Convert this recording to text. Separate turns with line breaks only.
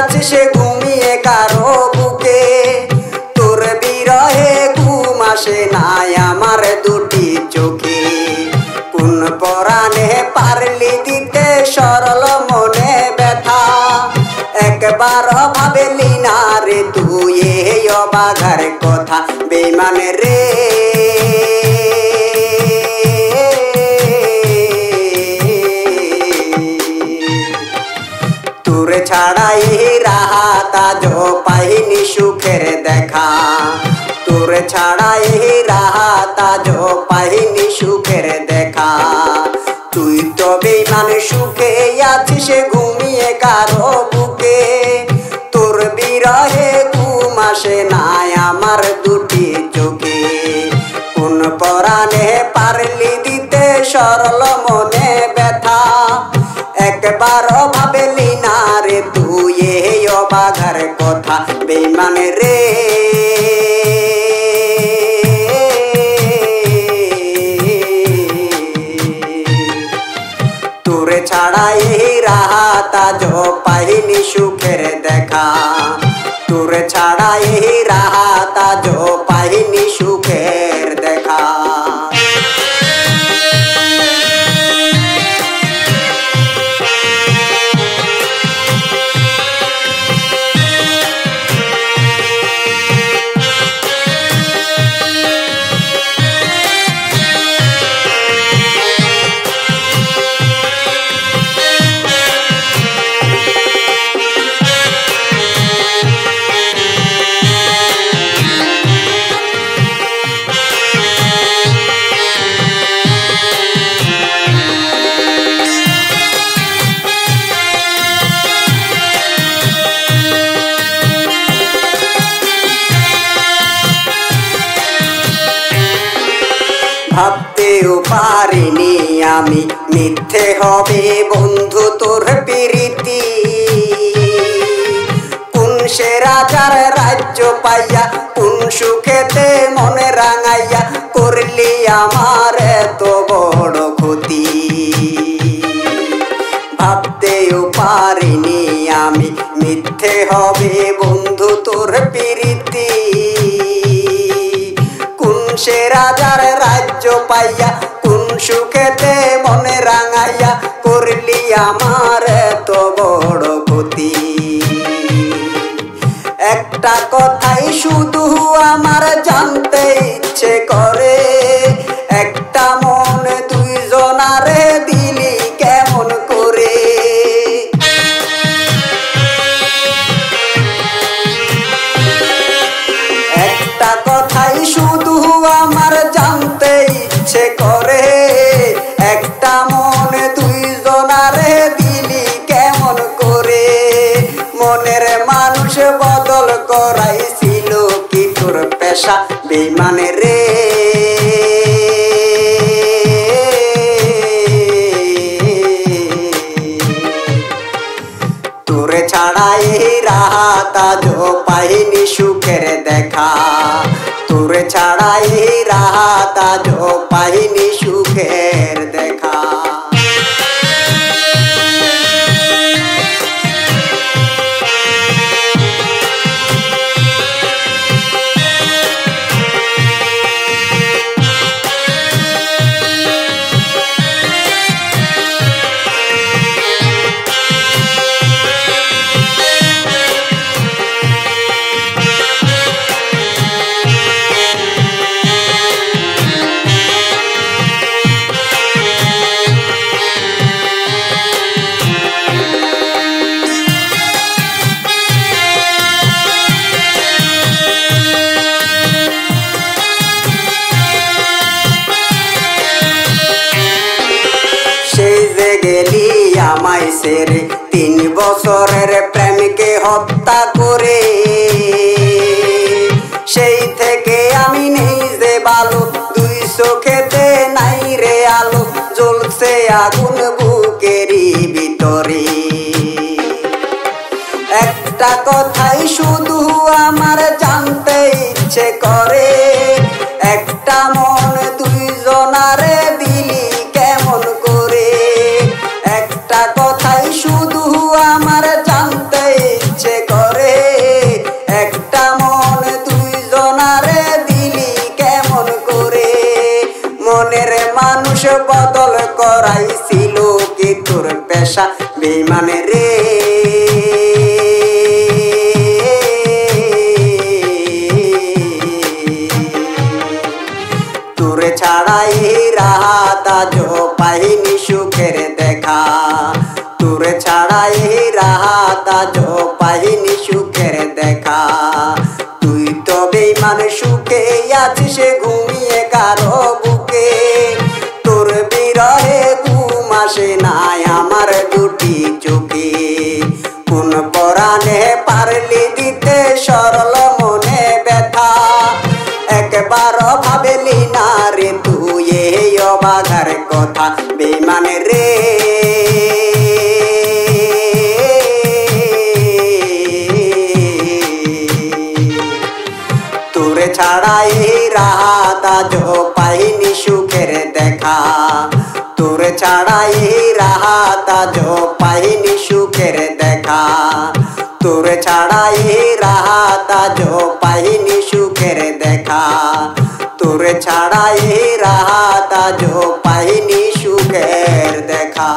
আছে সে ঘুমিয়ে কারো বুকে। তোর বিরহে ঘুম আসে নাই আমার দুটি চোখে। কোন পরাণে পারলি দিতে সরল মনে ব্যথা। একবার ভাবলি না রে তুই এই অবাঘার কথা। বেঈমান রে তোর ছাড়া এই রাহাত আজও পাইনি সুখের দেখা। তোর ছাড়া এই রাহাত আজও পাইনি সুখের দেখা। তুই তো বেঈমান সুখে আছিস ঘুমিয়ে কারো বুকে। তোর বিরহে ঘুম আসে নাই আমার দুটি চোখে। কোন পরাণে পারলি দিতে সরল মনে ব্যথা। একবার ভাবলি না রে তুই এই অবাঘার কথা। বেঈমান রে তোর ছাড়া এই রাহাত আজও পাইনি সুখের দেখা। তোর ছাড়া এই রাহাত আজও পাইনি সুখের দেখা। ভাবতেও পারিনি আমি মিথ্যে হবে বন্ধু তোর প্রীতি। কোন সে রাজার রাজ্য পাইয়া কোন সুখেতে মনে রাঙাইয়া করলি আমার এত বড় ক্ষতি। ভাবতেও পারিনি আমি মিথ্যে হবে বন্ধু তোর প্রীতি। কোন সে রাজার রাজ্য পাইয়া কোন সুখেতে মনে রাঙাইয়া করলি আমার এত বড় ক্ষতি। একটা কথাই শুধু আমার জানতে ইচ্ছে করে। একটা মন দুইজনারে দিলি কেমন করে। একটা কথাই শুধু আমার জানতে ইচ্ছে করে। একটা মন দুইজনারে দিলি কেমন করে। মনের মানুষ বদল করাইছিল কি তোর পেশা। বেঈমান রে তোর ছাড়া এই রাহাত আজও পাইনি সুখের দেখা। তোর ছাড়া এই রাহাত আজও পাইনি সুখের দেখা। গেলি আমায় সেরে 3 বছরের প্রেমকে হত্যা করে। সেই থেকে আমি নেই যে ভালো, 2 চোখেতে নাই রে আলো, জ্বলছে আগুন বুকেরই ভিতরে। একটা কথাই শুধু আমার জানতে ইচ্ছে করে, একটা মন 2 জনারে দিলি কেমন করে। একটা কথাই শুধু আমার জানতে ইচ্ছে নেশা বেঈমান রে তোরে ছাড়া এই রাত আজও পাইনি সুখের দেখা তোরে ছাড়া এই রাত আজও পাইনি সুখের দেখা তুই তো বেঈমান সুখে আছিস ঘুমিয়ে কারো বুকে তোর বিরহে ঘুম আসে নাই আমার দুটি চোখে কোন পরাণে পারলি দিতে সরল মনে ব্যথা একবার ভাবলি না রে তুই এই অবাঘার কথা বেঈমান রে তোরে ছাড়া এই রাত আজও পাইনি সুখের দেখা তোরে ছাড়া এই রাত আজও পাইনি সুখের দেখা তোরে ছাড়া এই রাত আজও পাইনি সুখের দেখা তোরে ছাড়া এই রাত আজও পাইনি সুখের দেখা।